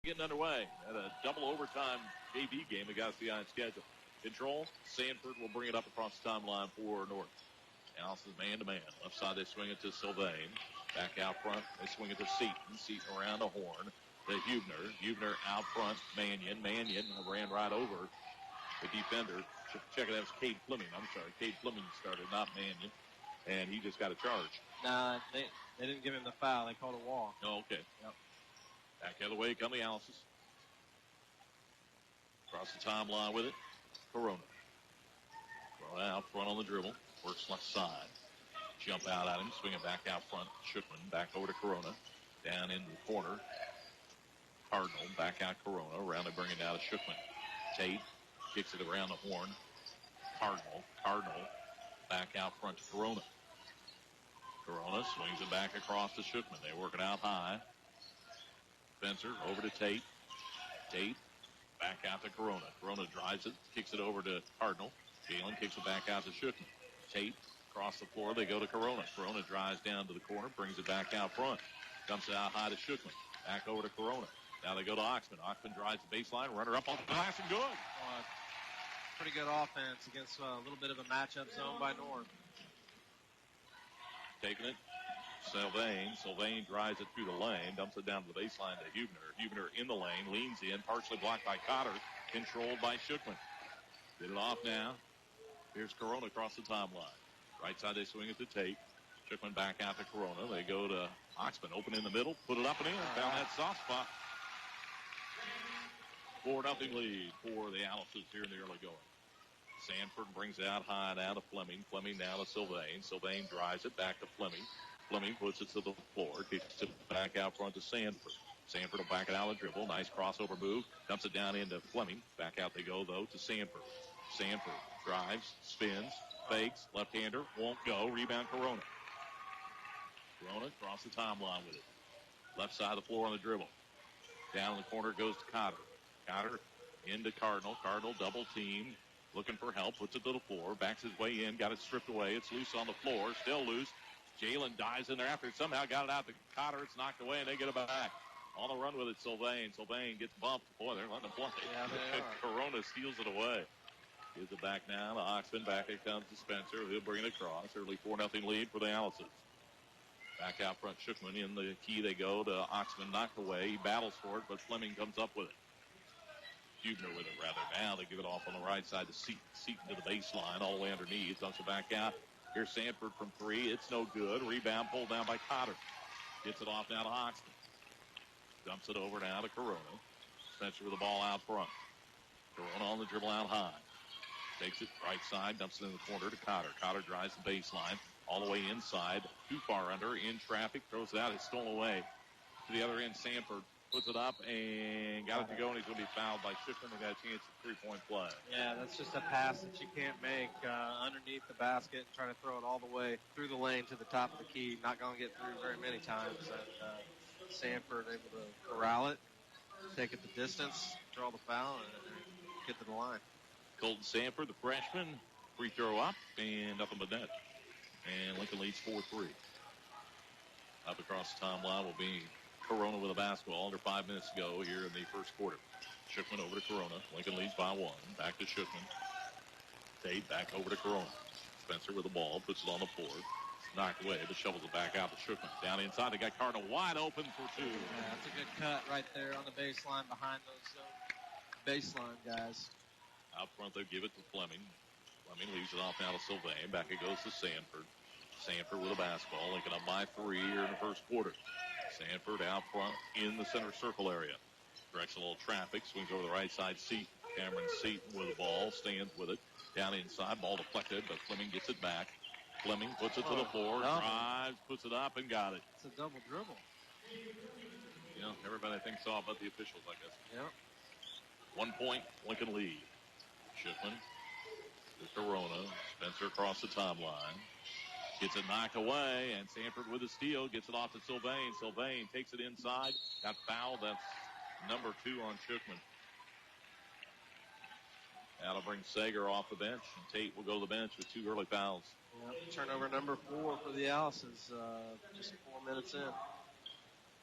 getting underway at a double overtime JV game that got us behind schedule. Control, Sanford will bring it up across the timeline for North. Allison's man-to-man. Left side, they swing it to Sylvain. Back out front, they swing it to Seaton. Seaton around the horn to Huebner. Huebner out front, Mannion. Mannion ran right over the defender. Check it, that was Cade Fleming. I'm sorry, Cade Fleming started, not Mannion. And he just got a charge. Nah, they didn't give him the foul. They called a walk. Oh, okay. Yep. Back the other way come the Alice's. Across the timeline with it, Corona. Corona out front on the dribble. Works left side. Jump out at him. Swing it back out front. Shookman back over to Corona. Down into the corner. Cardinal back out Corona. Around and bring it down to Shookman. Tate kicks it around the horn. Cardinal back out front to Corona. Corona swings it back across to Shookman. They work it out high. Spencer over to Tate. Tate back out to Corona. Corona drives it. Kicks it over to Cardinal. Jalen kicks it back out to Shookman. Tate across the floor. They go to Corona. Corona drives down to the corner, brings it back out front. Dumps it out high to Shookman. Back over to Corona. Now they go to Oxman. Oxman drives the baseline. Runner up on the glass and good. Pretty good offense against a little bit of a matchup zone by North. Taking it. Sylvain. Sylvain drives it through the lane. Dumps it down to the baseline to Huebner. Huebner in the lane. Leans in. Partially blocked by Cotter. Controlled by Shookman. Get it off now. Here's Corona across the timeline. Right side, they swing it to Tate. Shookman back out to Corona. They go to Oxman. Open in the middle. Put it up and in. Found that soft spot. 4-0 lead for the Alice's here in the early going. Sanford brings it out high now to Fleming. Fleming now to Sylvain. Sylvain drives it back to Fleming. Fleming puts it to the floor. Kicks it back out front to Sanford. Sanford will back it out of the dribble. Nice crossover move. Dumps it down into Fleming. Back out they go, though, to Sanford. Sanford drives, spins, fakes, left-hander, won't go. Rebound Corona. Corona across the timeline with it. Left side of the floor on the dribble. Down in the corner goes to Cotter. Cotter into Cardinal. Cardinal double teamed. Looking for help. Puts it to the floor. Backs his way in. Got it stripped away. It's loose on the floor. Still loose. Jalen dives in there after it. Somehow got it out to Cotter. It's knocked away and they get it back. On the run with it, Sylvain. Sylvain gets bumped. Boy, they're letting him play. Yeah, they are. Corona steals it away. Gives it back now to Oxman. Back it comes to Spencer. He'll bring it across. Early 4-0 lead for the Alice's. Back out front, Shookman. In the key they go to Oxman. Knocked away. He battles for it, but Fleming comes up with it. Huebner with it, rather. Now they give it off on the right side to Seaton. Seaton to the baseline, all the way underneath. Dumps it back out. Here's Sanford from three. It's no good. Rebound pulled down by Cotter. Gets it off now to Oxman. Dumps it over now to Corona. Spencer with the ball out front. Corona on the dribble out high. Takes it right side, dumps it in the corner to Cotter. Cotter drives the baseline all the way inside. Too far under, in traffic, throws it out. It's stolen away. To the other end, Sanford puts it up and got it to go, and he's going to be fouled by Shookman. They got a chance at three-point play. Yeah, that's just a pass that you can't make underneath the basket and try to throw it all the way through the lane to the top of the key. Not going to get through very many times. And Sanford able to corral it, take it the distance, draw the foul, and get to the line. Colton Sanford, the freshman, free throw up and nothing but net. And Lincoln leads 4-3. Up across the timeline will be Corona with a basketball under 5 minutes to go here in the first quarter. Shookman over to Corona. Lincoln leads by 1. Back to Shookman. Tate back over to Corona. Spencer with the ball, puts it on the floor. Knocked away, but shovels it back out to Shookman. Down inside, they got Cardinal wide open for 2. Yeah, that's a good cut right there on the baseline behind those baseline guys. Out front, they'll give it to Fleming. Fleming leaves it off now to Sylvain. Back it goes to Sanford. Sanford with a basketball. Lincoln up by 3 here in the first quarter. Sanford out front in the center circle area. Directs a little traffic. Swings over the right side. Seaton. Cameron Seaton with the ball. Stands with it. Down inside. Ball deflected, but Fleming gets it back. Fleming puts it to the floor. Drives, puts it up, and got it. It's a double dribble. You know, everybody thinks all about the officials, I guess. Yep. 1 point, Lincoln lead. Shookman to Corona. Spencer across the timeline. Gets it knocked away, and Sanford with a steal. Gets it off to Sylvain. Sylvain takes it inside. Got fouled. That's number 2 on Shookman. That'll bring Sager off the bench, and Tate will go to the bench with 2 early fouls. Yep. Turnover number 4 for the Alice's, just 4 minutes in.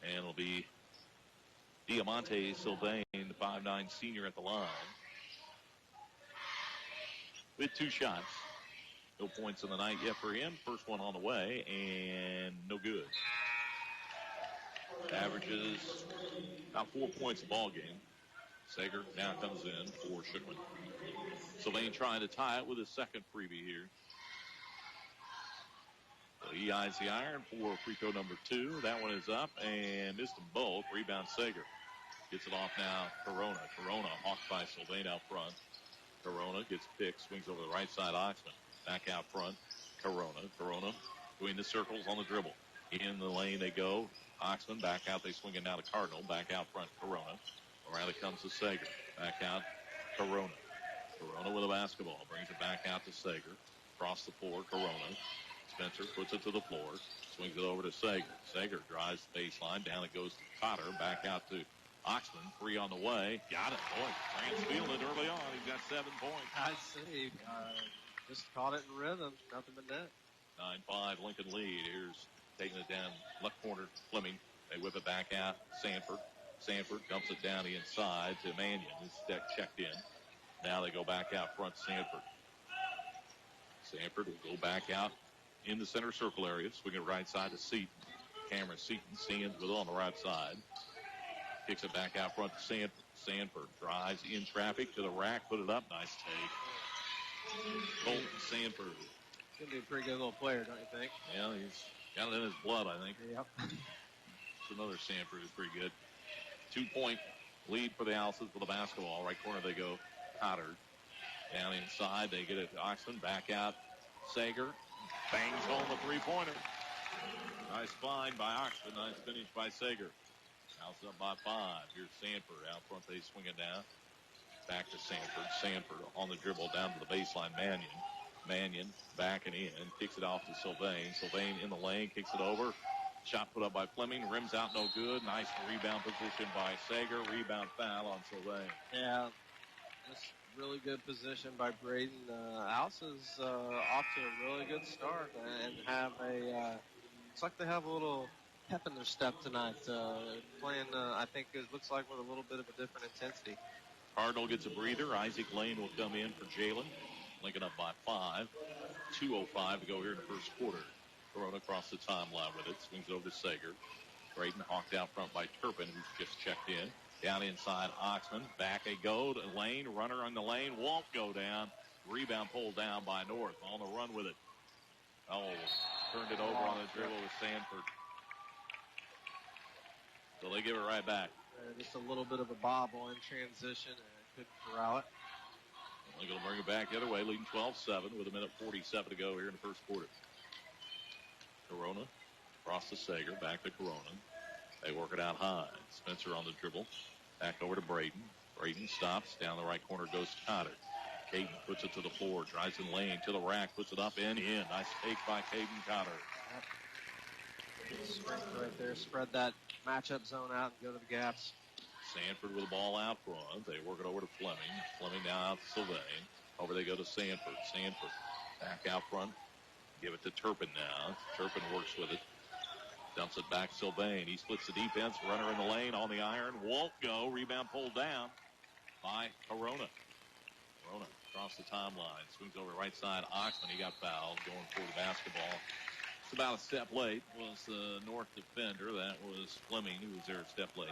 And it'll be Diamante Sylvain, the 5'9" senior at the line. With 2 shots. No points in the night yet for him. First one on the way, and no good. Averages about 4 points a ball game. Sager now comes in for Schickman. Sylvain trying to tie it with his second freebie here. So he eyes the iron for free throw number 2. That one is up and missed them both. Rebound Sager. Gets it off now. Corona hawked by Sylvain out front. Corona gets picked, swings over the right side. Oxman back out front. Corona doing the circles on the dribble. In the lane they go. Oxman back out. They swing it now to Cardinal. Back out front. Corona. Around it comes to Sager. Back out. Corona with a basketball. Brings it back out to Sager. Across the floor. Corona. Spencer puts it to the floor. Swings it over to Sager. Sager drives the baseline. Down it goes to Cotter. Back out to Oxman. 3 on the way. Got it. Boy, Grant's feeling it early on. He's got 7 points. I see. Just caught it in rhythm. Nothing but net. 9-5 Lincoln lead. Here's taking it down left corner. Fleming. They whip it back out. Sanford dumps it down the inside to Mannion. His checked in. Now they go back out front. Sanford will go back out in the center circle area. Swing it right side to Seaton. Cameron Seaton stands with it on the right side. Kicks it back out front to Sanford. Sanford drives in traffic to the rack. Put it up. Nice take. Colton Sanford. He's going to be a pretty good little player, don't you think? Yeah, he's got it in his blood, I think. Yep. It's another Sanford who's pretty good. 2-point lead for the Alces with the basketball. Right corner they go. Cotter. Down inside. They get it to Oxman. Back out. Sager. Bangs home a 3-pointer. Nice find by Oxman. Nice finish by Sager. Alces up by 5. Here's Sanford. Out front they swing it down. Back to Sanford. Sanford on the dribble down to the baseline. Mannion backing in. Kicks it off to Sylvain. Sylvain in the lane. Kicks it over. Shot put up by Fleming. Rims out no good. Nice rebound position by Sager. Rebound foul on Sylvain. Yeah. Just really good position by Braden. Alce is off to a really good start and have looks like they have a little pep in their step tonight. Playing, I think it looks like with a little bit of a different intensity. Cardinal gets a breather. Isaac Lane will come in for Jalen. Lincoln up by 5. 2:05 to go here in the first quarter. Corona across the timeline with it. Swings it over to Sager. Braden hawked out front by Turpin, who's just checked in. Down inside, Oxman. Back they go to Lane. Runner on the lane. Won't go down. Rebound pulled down by North. On the run with it. Turned it over on the dribble with Sanford. So they give it right back. Just a little bit of a bobble in transition. Couldn't corral it. They're going to bring it back the other way, leading 12-7 with 1:47 to go here in the first quarter. Corona across to Sager. Back to Corona. They work it out high. Spencer on the dribble. Back over to Braden. Braden stops. Down the right corner goes to Cotter. Caden puts it to the floor. Drives in lane to the rack. Puts it up and in. Nice take by Caden Cotter. Strength right there. Spread that matchup zone out and go to the gaps. Sanford with the ball out front. They work it over to Fleming. Fleming now out to Sylvain. Over they go to Sanford. Sanford back out front. Give it to Turpin now. Turpin works with it. Dumps it back Sylvain. He splits the defense. Runner in the lane on the iron. Won't go. Rebound pulled down by Corona. Corona across the timeline. Swings over right side. Oxman, he got fouled going for the basketball. It's about a step late. Was the North defender. That was Fleming who was there a step late.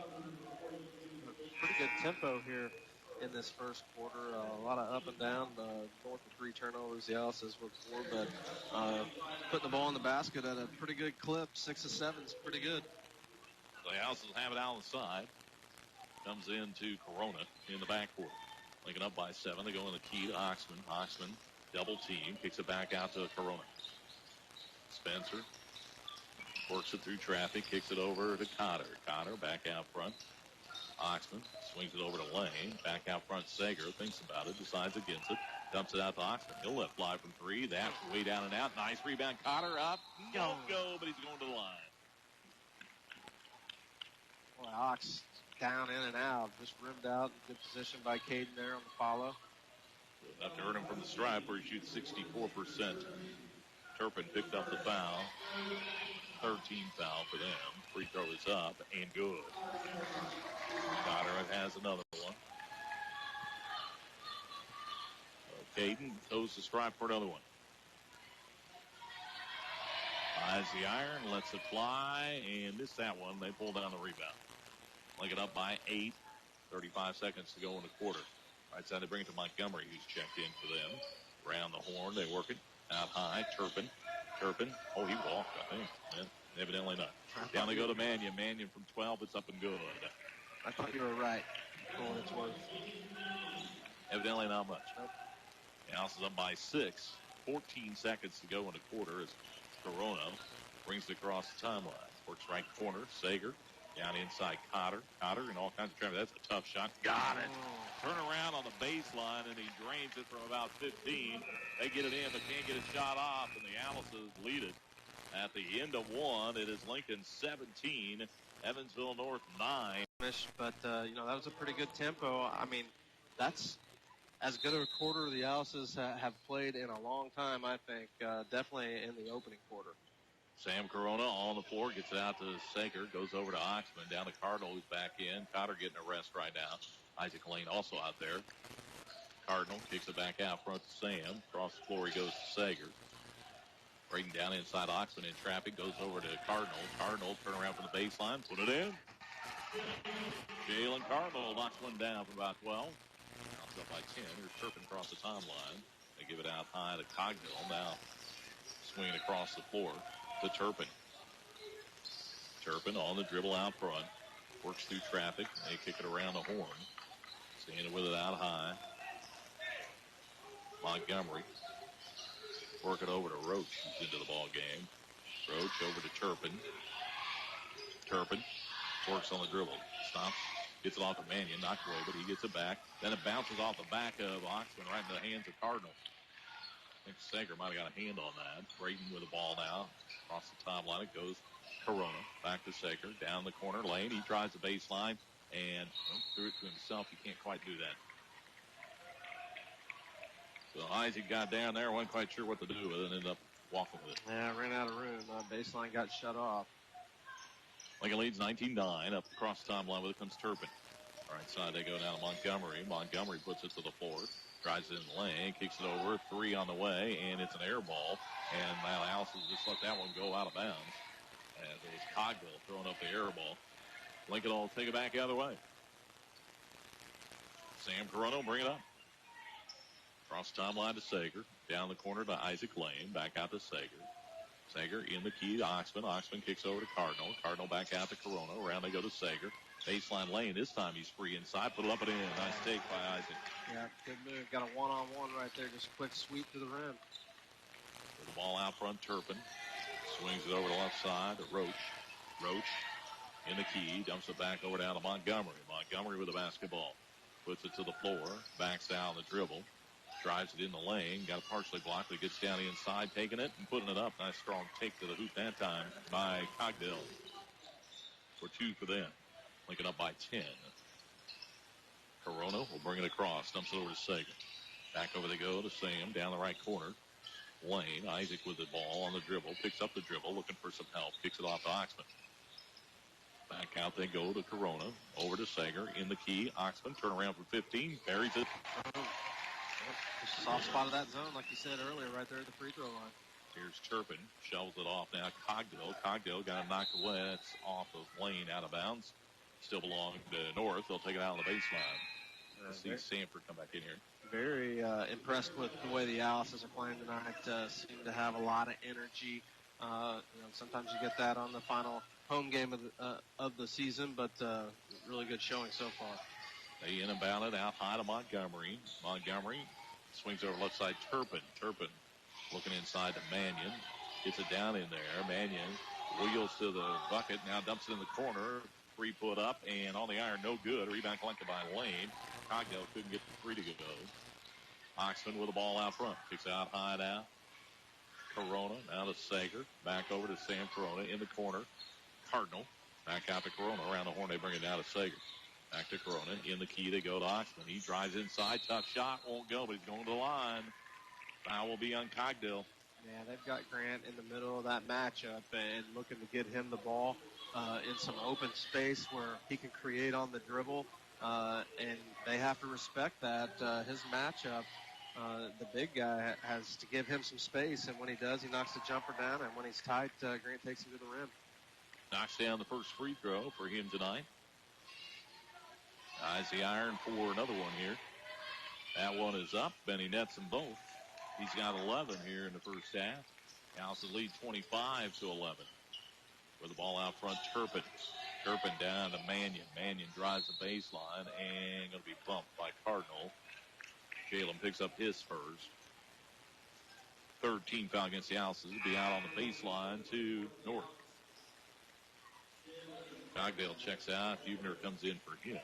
Pretty good tempo here in this first quarter. A lot of up and down. North with 3 turnovers. The Alces with 4, but putting the ball in the basket at a pretty good clip. 6 of 7 is pretty good. The Alces have it out on the side. Comes into Corona in the backcourt. Lincoln up by 7. They go in the key to Oxman. Oxman double team. Kicks it back out to Corona. Spencer works it through traffic. Kicks it over to Cotter. Cotter back out front. Oxman swings it over to Lane. Back out front, Sager thinks about it, decides against it. Dumps it out to Oxman. He'll let fly from 3. That's way down and out. Nice rebound. Cotter up. Won't go, but he's going to the line. Boy, Ox down, in, and out. Just rimmed out. Good position by Caden there on the follow. Enough to earn him from the stripe where he shoots 64%. Turpin picked up the foul. 13 foul for them. Free throw is up and good. Cotter has another one. Caden goes to strive for another one. Eyes the iron, lets it fly, and missed that one. They pull down the rebound. Link it up by 8. 35 seconds to go in the quarter. Right side, they bring it to Montgomery, who's checked in for them. Around the horn, they work it. Out high, Turpin. Oh, he walked, I think. Yeah, evidently not. Down they go to Mannion. Mannion from 12, it's up and good. I thought you were right, for what it's worth. Evidently not much. Nope. The House is up by 6. 14 seconds to go in the quarter as Corona brings it across the timeline. Works right corner, Sager. Down inside Cotter and all kinds of traffic. That's a tough shot. Got it. Turn around on the baseline, and he drains it from about 15. They get it in, but can't get a shot off, and the Alice's lead it. At the end of one, it is Lincoln 17, Evansville North 9. But, that was a pretty good tempo. I mean, that's as good a quarter the Alice's have played in a long time, I think, definitely in the opening quarter. Sam Corona on the floor, gets it out to Sager, goes over to Oxman, down to Cardinal, who's back in. Cotter getting a rest right now. Isaac Lane also out there. Cardinal kicks it back out front to Sam. Across the floor he goes to Sager. Breaking down inside Oxman in traffic, goes over to Cardinal. Cardinal turn around from the baseline, put it in. Jalen Cardinal knocks one down from about 12. Counts up by 10. Here's Turpin across the timeline. They give it out high to Cogdill. Now swinging across the floor to Turpin. Turpin on the dribble out front. Works through traffic. They kick it around the horn. Standing with it out high. Montgomery. Work it over to Roach, who's into the ball game. Roach over to Turpin. Turpin works on the dribble. Stops. Gets it off of Mannion. Knocked away, but he gets it back. Then it bounces off the back of Oxman right into the hands of Cardinal. I think Sager might have got a hand on that. Brayton with the ball now. Across the timeline it goes. Corona back to Sager. Down the corner lane. He tries the baseline and threw it to himself. He can't quite do that. So Isaac got down there. Wasn't quite sure what to do with it and ended up walking with it. Yeah, ran out of room. Baseline got shut off. Lincoln leads 19-9. Up across the timeline with it comes Turpin. Right side they go down to Montgomery. Montgomery puts it to the floor. Drives it in the lane, kicks it over, 3 on the way, and it's an air ball. And now Allison just let that one go out of bounds. As it was Cogdill throwing up the air ball. Lincoln will take it back the other way. Sam Corona will bring it up. Cross timeline to Sager. Down the corner to Isaac Lane. Back out to Sager. Sager in the key to Oxman. Oxman kicks over to Cardinal. Cardinal back out to Corona. Around they go to Sager. Baseline lane. This time he's free inside. Put it up and in. Nice take by Isaac. Yeah, good move. Got a one-on-one right there. Just a quick sweep to the rim. With the ball out front, Turpin. Swings it over the left side to Roach. Roach in the key. Dumps it back over down to Montgomery. Montgomery with the basketball. Puts it to the floor. Backs down the dribble. Drives it in the lane. Got a partially blocked, but gets down the inside, taking it and putting it up. Nice strong take to the hoop that time by Cogdill. For 2 for them. Lincoln up by 10. Corona will bring it across. Dumps it over to Sager. Back over they go to Sam. Down the right corner. Lane. Isaac with the ball on the dribble. Picks up the dribble. Looking for some help. Kicks it off to Oxman. Back out they go to Corona. Over to Sager. In the key. Oxman. Turn around for 15. Buries it. Just soft spot of that zone, like you said earlier, right there at the free throw line. Here's Turpin. Shovels it off now. Cogdill. Cogdill got it knocked away. That's off of Lane out of bounds. Still belong to North. They'll take it out on the baseline. Let's see Sanford come back in here. Very impressed with the way the Alices are playing tonight. Seem to have a lot of energy. Sometimes you get that on the final home game of the season, but really good showing so far. They in about it out high to Montgomery. Montgomery swings over left side. Turpin looking inside to Mannion. Gets it down in there. Mannion wheels to the bucket. Now dumps it in the corner. 3 put up and on the iron, no good. Rebound collected by Lane. Cogdill couldn't get the 3 to go. Oxman with the ball out front. Kicks out high now. Corona now to Sager. Back over to Sam Corona in the corner. Cardinal back out to Corona. Around the horn they bring it down to Sager. Back to Corona. In the key they go to Oxman. He drives inside. Tough shot. Won't go, but he's going to the line. Foul will be on Cogdill. Yeah, they've got Grant in the middle of that matchup and looking to get him the ball. in some open space where he can create on the dribble, and they have to respect that. His matchup, the big guy has to give him some space, and when he does, he knocks the jumper down, and when he's tight, Grant takes him to the rim. Knocks down the first free throw for him tonight. Eyes the iron for another one here. That one is up. Benny nets them both. He's got 11 here in the first half. Houses lead 25-11. With the ball out front, Turpin. Turpin down to Mannion. Mannion drives the baseline and going to be bumped by Cardinal. Jalen picks up his first. Third team foul against the Houses. Will be out on the baseline to North. Cogdale checks out. Huebner comes in for him.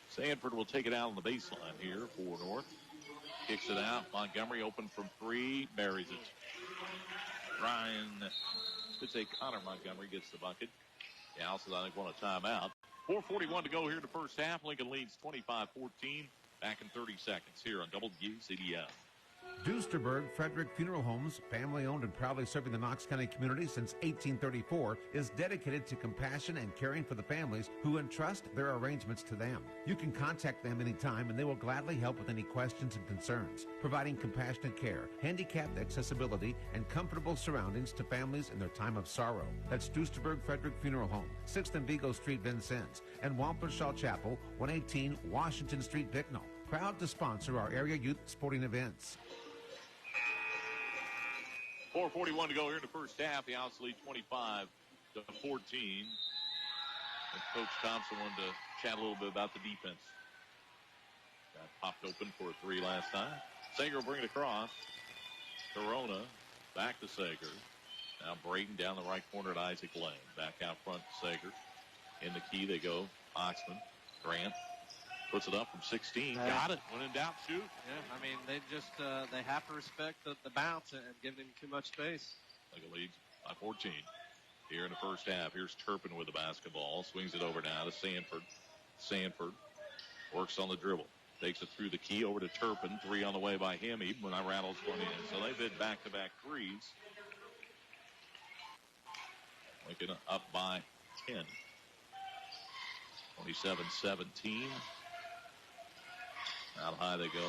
Sanford will take it out on the baseline here for North. Kicks it out. Montgomery open from three. Buries it. Ryan, should say Connor Montgomery gets the bucket. The Houses, I think, want a timeout. 4:41 to go here in the first half. Lincoln leads 25-14. Back in 30 seconds here on WCDL. Duesterberg Frederick Funeral Homes, family-owned and proudly serving the Knox County community since 1834, is dedicated to compassion and caring for the families who entrust their arrangements to them. You can contact them anytime, and they will gladly help with any questions and concerns, providing compassionate care, handicapped accessibility, and comfortable surroundings to families in their time of sorrow. That's Duesterberg Frederick Funeral Home, 6th and Vigo Street, Vincennes, and Wampashaw Chapel, 118 Washington Street, Bicknell. Proud to sponsor our area youth sporting events. 4:41 to go here in the first half. The Houses lead 25-14. And Coach Thompson wanted to chat a little bit about the defense. Got popped open for a three last time. Sager will bring it across. Corona back to Sager. Now Braden down the right corner at Isaac Lane. Back out front to Sager. In the key they go. Oxman. Grant. Puts it up from 16. Got it. When in doubt, shoot. Yeah, I mean, they just they have to respect the bounce and give him too much space. Like a lead by 14 here in the first half. Here's Turpin with the basketball. Swings it over now to Sanford. Sanford works on the dribble. Takes it through the key over to Turpin. Three on the way by him, even when I rattles one in. So they've hit back-to-back threes. Lincoln up by 10. 27-17. Out high they go.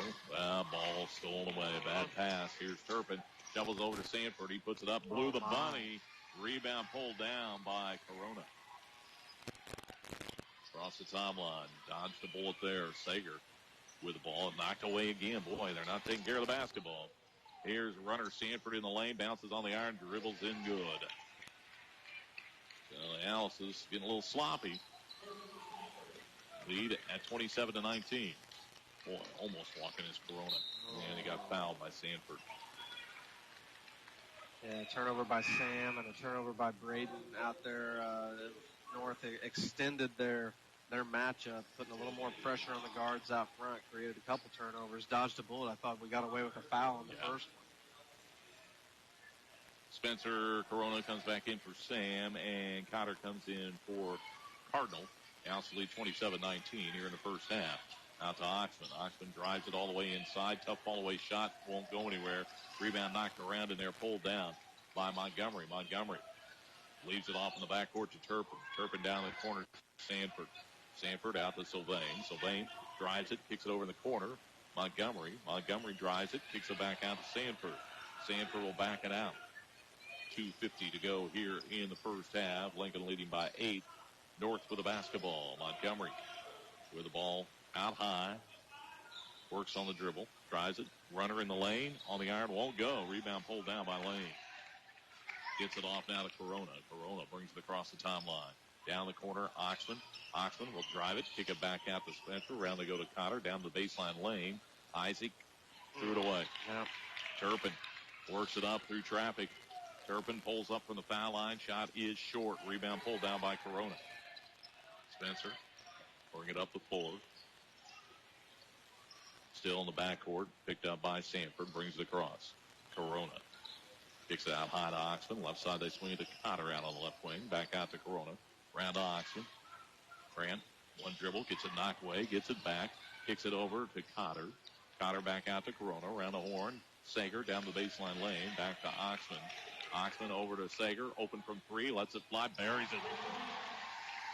Ball stolen away. Bad pass. Here's Turpin. Shovels over to Sanford. He puts it up. Blew the bunny. Rebound pulled down by Corona. Across the timeline. Dodged the bullet there. Sager with the ball. Knocked away again. Boy, they're not taking care of the basketball. Here's runner Sanford in the lane. Bounces on the iron. Dribbles in good. So Alice is getting a little sloppy. Lead at 27-19. Boy, almost walking his Corona. And he got fouled by Sanford. Yeah, turnover by Sam and a turnover by Braden out there. North extended their matchup, putting a little more pressure on the guards out front, created a couple turnovers, dodged a bullet. I thought we got away with a foul in the first one. Spencer Corona comes back in for Sam, and Cotter comes in for Cardinal. House lead 27-19 here in the first half. Out to Oxman. Oxman drives it all the way inside. Tough fall-away shot. Won't go anywhere. Rebound knocked around in there. Pulled down by Montgomery. Montgomery leaves it off in the backcourt to Turpin. Turpin down the corner. Sanford. Sanford out to Sylvain. Sylvain drives it. Kicks it over in the corner. Montgomery. Montgomery drives it. Kicks it back out to Sanford. Sanford will back it out. 2:50 to go here in the first half. Lincoln leading by 8. North with the basketball. Montgomery with the ball out high. Works on the dribble. Tries it. Runner in the lane. On the iron. Won't go. Rebound pulled down by Lane. Gets it off now to Corona. Corona brings it across the timeline. Down the corner, Oxman. Oxman will drive it. Kick it back out to Spencer. Around they go to Cotter. Down the baseline lane. Isaac threw it away. Yep. Turpin works it up through traffic. Turpin pulls up from the foul line. Shot is short. Rebound pulled down by Corona. Spencer bring it up the floor. Still in the backcourt. Picked up by Sanford. Brings it across. Corona kicks it out high to Oxman. Left side they swing it to Cotter out on the left wing. Back out to Corona. Round to Oxman. Grant, one dribble. Gets it knocked away. Gets it back. Kicks it over to Cotter. Cotter back out to Corona. Around the horn. Sager down the baseline lane. Back to Oxman. Oxman over to Sager. Open from three. Lets it fly. Buries it.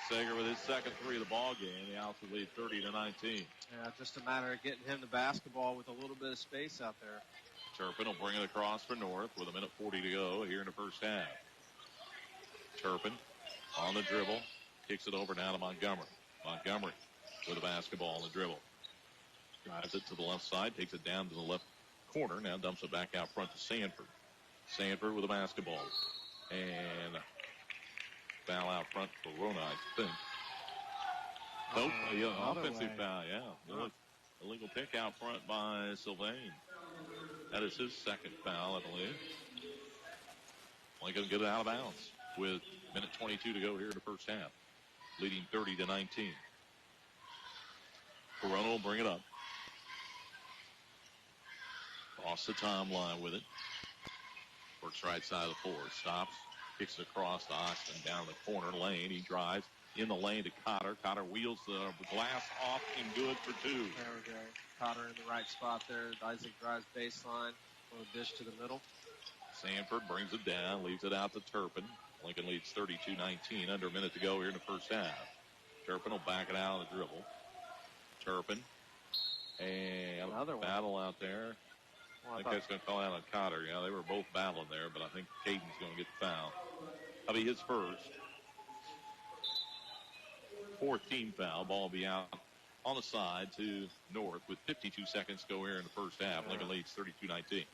Sager with his second three of the ball game. The Owls lead 30-19. Yeah, just a matter of getting him the basketball with a little bit of space out there. Turpin will bring it across for North with 1:40 to go here in the first half. Turpin on the dribble. Kicks it over now to Montgomery. Montgomery with the basketball on the dribble. Drives it to the left side. Takes it down to the left corner. Now dumps it back out front to Sanford. Sanford with the basketball. And foul out front for Rona, I think. Nope, offensive foul, yeah. Illegal pick out front by Sylvain. That is his second foul, I believe. Lincoln get it out of bounds with 1:22 to go here in the first half. Leading 30-19. Corona will bring it up. Across the timeline with it. Works right side of the floor. Stops. Kicks it across to Oxman down the corner lane. He drives in the lane to Cotter. Cotter wheels the glass off and good for two. There we go. Cotter in the right spot there. Isaac drives baseline. Little dish to the middle. Sanford brings it down. Leaves it out to Turpin. Lincoln leads 32-19. Under a minute to go here in the first half. Turpin will back it out on the dribble. Turpin. And another battle out there. I think that's going to call out on Cotter. Yeah, they were both battling there, but I think Caden's going to get the foul. That'll be his first. Fourth team foul. Ball will be out on the side to North with 52 seconds to go here in the first half. Lincoln leads 32-19.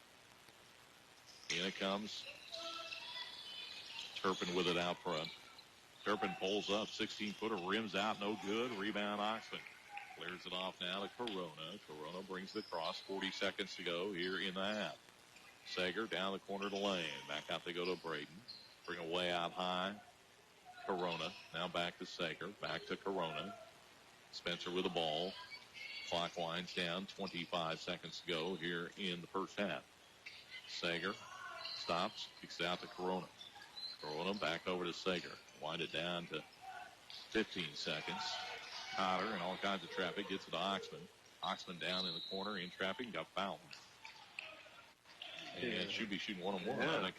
In it comes Turpin with it out front. Turpin pulls up. 16-footer. Rims out. No good. Rebound Oxman. Clears it off now to Corona. Corona brings it across. 40 seconds to go here in the half. Sager down the corner of the lane. Back out they go to Braden. Bring it way out high. Corona. Now back to Sager. Back to Corona. Spencer with the ball. Clock winds down. 25 seconds to go here in the first half. Sager stops. Kicks it out to Corona. Corona back over to Sager. Wind it down to 15 seconds. Cotter and all kinds of traffic gets it to Oxman. Oxman down in the corner in traffic, got fouled. And should be shooting one-on-one, I think.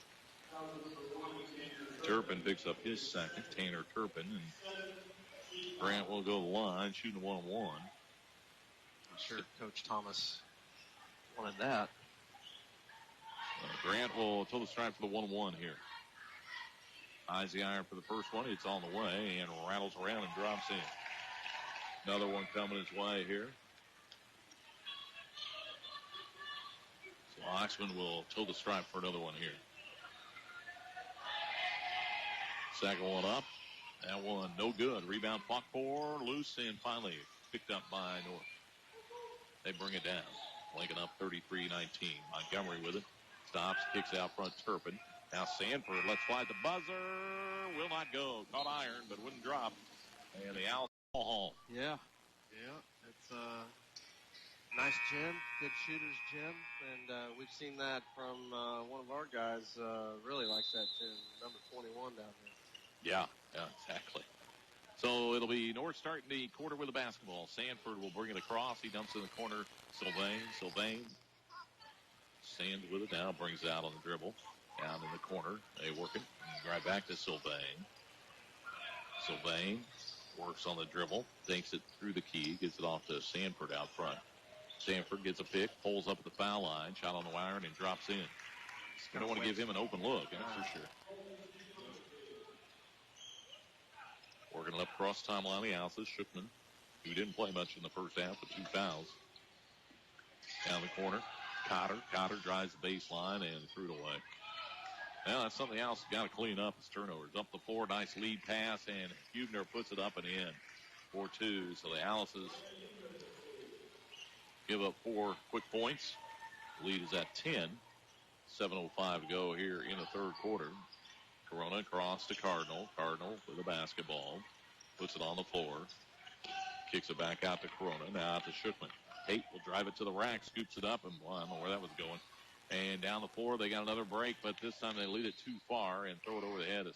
Turpin picks up his second, Tanner Turpin, and Grant will go to the line, shooting one-on-one. I'm sure Coach Thomas wanted that. Grant will toe the stripe for the 1-1 here. Eyes the iron for the first one. It's on the way and rattles around and drops in. Another one coming his way here. So Oxman will toe the stripe for another one here. Second one up. That one no good. Rebound fought for, loose, and finally picked up by North. They bring it down. Lincoln up 33-19. Montgomery with it. Stops, kicks out front Turpin. Now Sanford lets fly the buzzer. Will not go. Caught iron, but wouldn't drop. And the Owls home. Yeah. It's a nice gym, good shooter's gym, and we've seen that from one of our guys. Really likes that gym, number 21 down there. Yeah, exactly. So it'll be North starting the quarter with the basketball. Sanford will bring it across. He dumps in the corner. Sylvain stands with it now, brings it out on the dribble. Down in the corner. They work it. Right back to Sylvain. Sylvain works on the dribble. Takes it through the key. Gets it off to Sanford out front. Sanford gets a pick. Pulls up at the foul line. Shot on the iron and drops in. You don't want to give him an open look, that's for sure. Working left cross timeline. The Owls is Shookman, who didn't play much in the first half with 2 fouls. Down the corner. Cotter drives the baseline and threw it away. Well, that's something else got to clean up. His turnovers. Up the floor, nice lead pass, and Hubner puts it up and in for 2. So the Alice's give up 4 quick points. Lead is at 10. 7:05 to go here in the third quarter. Corona across to Cardinal. Cardinal with the basketball. Puts it on the floor. Kicks it back out to Corona. Now out to Shookman. Tate will drive it to the rack. Scoops it up, and well, I don't know where that was going. And down the floor, they got another break, but this time they lead it too far and throw it over the head of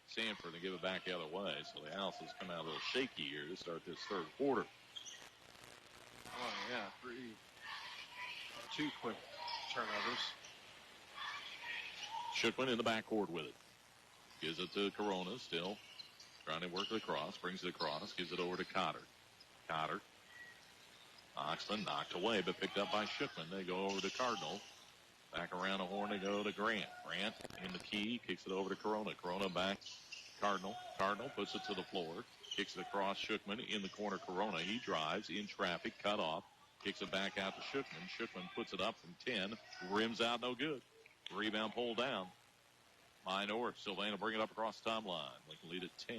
Sanford and give it back the other way. So the Owls has come out a little shaky here to start this third quarter. Oh, yeah, 2 quick turnovers. Shookman in the backcourt with it. Gives it to Corona still. Trying to work it across. Brings it across. Gives it over to Cotter. Cotter. Oxman knocked away, but picked up by Shookman. They go over to Cardinal. Back around the horn, they go to Grant. Grant in the key, kicks it over to Corona. Corona back, Cardinal. Cardinal puts it to the floor, kicks it across Shookman in the corner. Corona, he drives in traffic, cut off, kicks it back out to Shookman. Shookman puts it up from 10, rims out, no good. Rebound pulled down by North. Sylvain will bring it up across the timeline. Lincoln lead at 10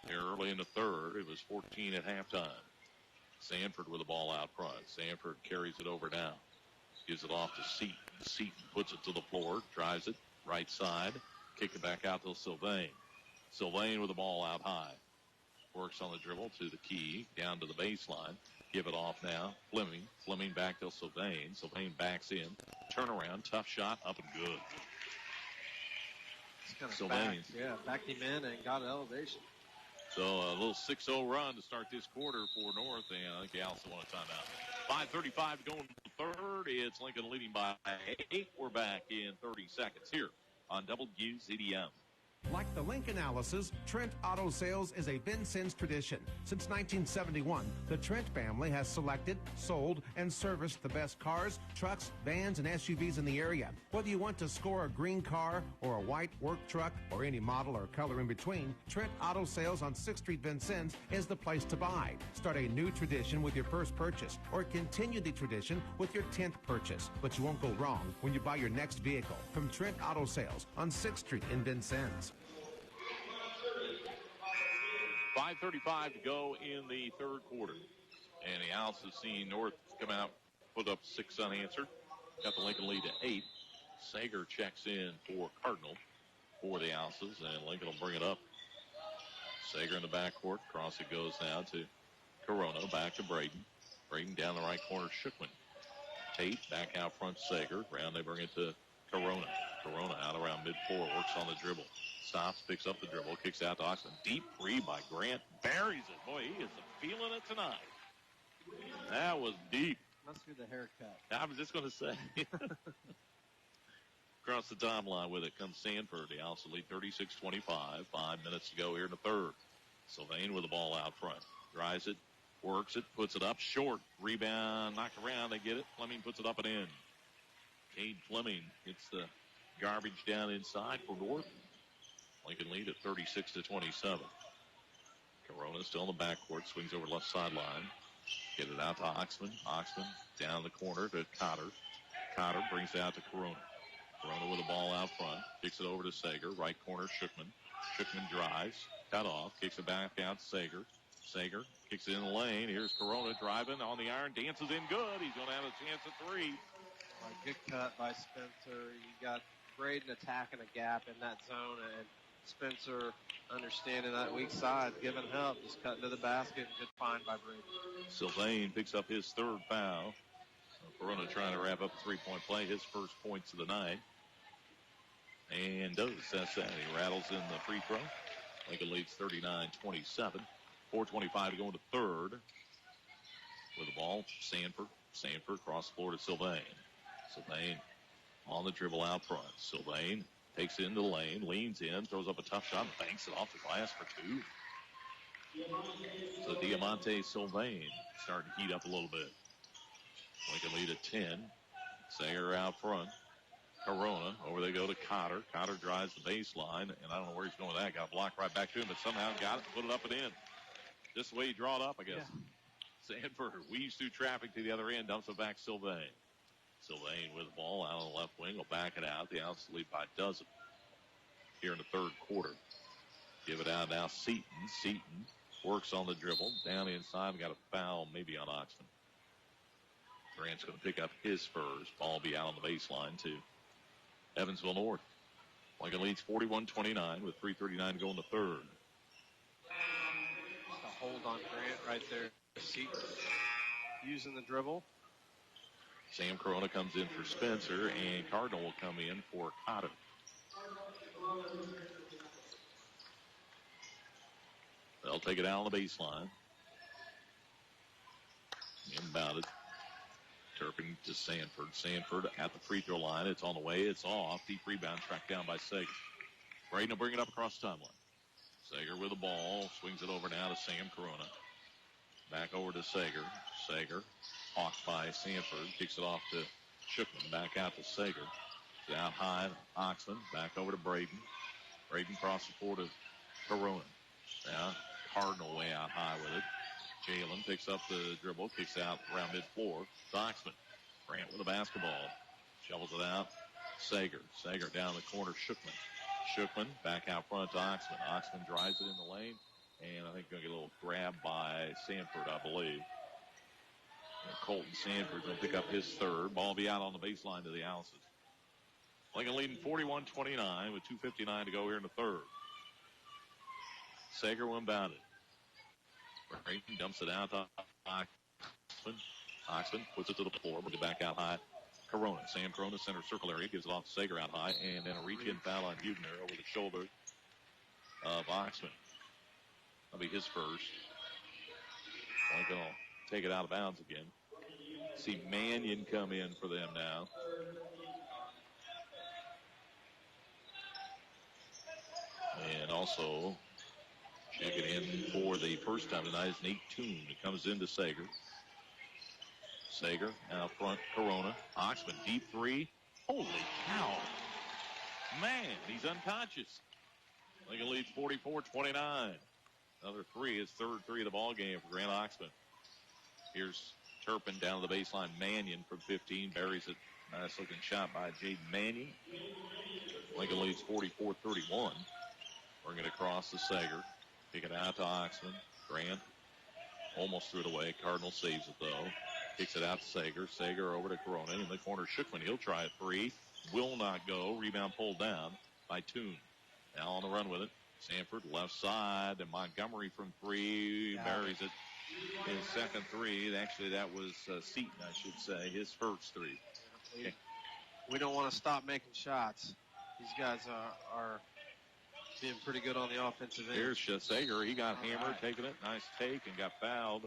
here early in the third. It was 14 at halftime. Sanford with the ball out front. Sanford carries it over now. Gives it off to Seaton. Seaton puts it to the floor, drives it right side, kick it back out to Sylvain. Sylvain with the ball out high. Works on the dribble to the key, down to the baseline. Give it off now. Fleming. Fleming back to Sylvain. Sylvain backs in. Turnaround, tough shot, up and good. It's kind of Sylvain. Backed him in and got an elevation. So a little 6-0 run to start this quarter for North, and I think the Allison want a timeout. 5:35 to go in the third. It's Lincoln leading by 8. We're back in 30 seconds here on WZDM. Like the Lincoln Alice's, Trent Auto Sales is a Vincennes tradition. Since 1971, the Trent family has selected, sold, and serviced the best cars, trucks, vans, and SUVs in the area. Whether you want to score a green car or a white work truck or any model or color in between, Trent Auto Sales on 6th Street Vincennes is the place to buy. Start a new tradition with your first purchase or continue the tradition with your 10th purchase. But you won't go wrong when you buy your next vehicle from Trent Auto Sales on 6th Street in Vincennes. 5:35 to go in the third quarter. And the Owls have seen North come out, put up 6 unanswered. Got the Lincoln lead to 8. Sager checks in for Cardinal for the Owls, and Lincoln will bring it up. Sager in the backcourt. Cross it goes now to Corona. Back to Braden. Braden down the right corner, Shookman. Tate back out front, Sager. Round they bring it to Corona. Corona out around mid-floor, works on the dribble. Stops, picks up the dribble, kicks out to Oxman. Deep three by Grant. Buries it. Boy, he is feeling it tonight. That was deep. Must be the haircut. I was just going to say. Across the timeline with it comes Sanford. The Owls lead 36-25. 5 minutes to go here in the third. Sylvain with the ball out front. Drives it, works it, puts it up short. Rebound, knocked around. They get it. Fleming puts it up and in. Cade Fleming hits the garbage down inside for North. Lincoln lead at 36-27. Corona still in the backcourt. Swings over left sideline. Get it out to Oxman. Oxman down the corner to Cotter. Cotter brings it out to Corona. Corona with the ball out front. Kicks it over to Sager. Right corner, Shookman. Shookman drives. Cut off. Kicks it back out to Sager. Sager kicks it in the lane. Here's Corona driving on the iron. Dances in good. He's going to have a chance at 3. Good cut by Spencer. You got Braden attacking a gap in that zone, and Spencer understanding that weak side, giving help, just cutting to the basket. Good find by Braden. Sylvain picks up his 3rd foul. Corona trying to wrap up a 3-point play, his first points of the night. And does. That's that. He rattles in the free throw. Lincoln leads 39-27. 4:25 to go in the third. With the ball, Sanford. Sanford across the floor to Sylvain. Sylvain on the dribble out front. Sylvain takes it into the lane, leans in, throws up a tough shot, banks it off the glass for 2. So Diamante Sylvain starting to heat up a little bit. Lincoln lead at 10. Sager out front. Corona, over they go to Cotter. Cotter drives the baseline, and I don't know where he's going with that. Got blocked right back to him, but somehow got it, put it up and in. Just the way he draw it up, I guess. Yeah. Sanford weaves through traffic to the other end, dumps it back Sylvain. Sylvain with the ball out on the left wing will back it out. The Owls lead by a dozen here in the third quarter. Give it out now. Seaton. Seaton works on the dribble. Down inside. We got a foul maybe on Oxman. Grant's going to pick up his first. Ball will be out on the baseline to Evansville North. Lincoln leads 41-29 with 3:39 to go in the third. Just a hold on Grant right there. Seaton using the dribble. Sam Corona comes in for Spencer, and Cardinal will come in for Cotter. They'll take it out on the baseline. Inbounded. Turpin to Sanford. Sanford at the free throw line. It's on the way. It's off. Deep rebound tracked down by Sager. Braden will bring it up across the timeline. Sager with the ball. Swings it over now to Sam Corona. Back over to Sager. Sager hawked by Sanford. Kicks it off to Shookman. Back out to Sager. Out high, Oxman. Back over to Braden. Braden crosses the floor to Corona. Now, Cardinal way out high with it. Jalen picks up the dribble, kicks out around mid-floor. It's Oxman. Grant with the basketball. Shovels it out. Sager. Sager down the corner. Shookman. Shookman back out front to Oxman. Oxman drives it in the lane. And I think going to get a little grab by Sanford, I believe. And Colton Sanford going to pick up his third. Ball will be out on the baseline to the Alice's. Lincoln leading 41-29 with 2:59 to go here in the third. Sager will inbound it. Brayton dumps it out to Oxman. Oxman puts it to the floor. Brings it back out high. Corona. Sam Corona, center circle area. Gives it off to Sager out high. And then a reach-in foul on Huebner over the shoulder of Oxman. That'll be his first. Lincoln will take it out of bounds again. See Mannion come in for them now. And also, checking in for the first time tonight is Nate Toon. It comes into Sager. Sager out front, Corona. Oxman, deep three. Holy cow. Man, he's unconscious. Lincoln leads 44-29. Another three, his third three of the ball game for Grant Oxman. Here's Turpin down to the baseline. Mannion from 15 buries it. Nice looking shot by Jaden Mannion. Lincoln leads 44-31. Bring it across to Sager. Kick it out to Oxman. Grant almost threw it away. Cardinal saves it, though. Kicks it out to Sager. Sager over to Corona. In the corner, Shookman. He'll try a three. Will not go. Rebound pulled down by Toon. Now on the run with it. Sanford, left side. And Montgomery from three. Buries it. His second three. Actually, that was Seaton, I should say. His first three. Okay. We don't want to stop making shots. These guys are being pretty good on the offensive end. Here's Sager. He got hammered, taking it. Nice take and got fouled.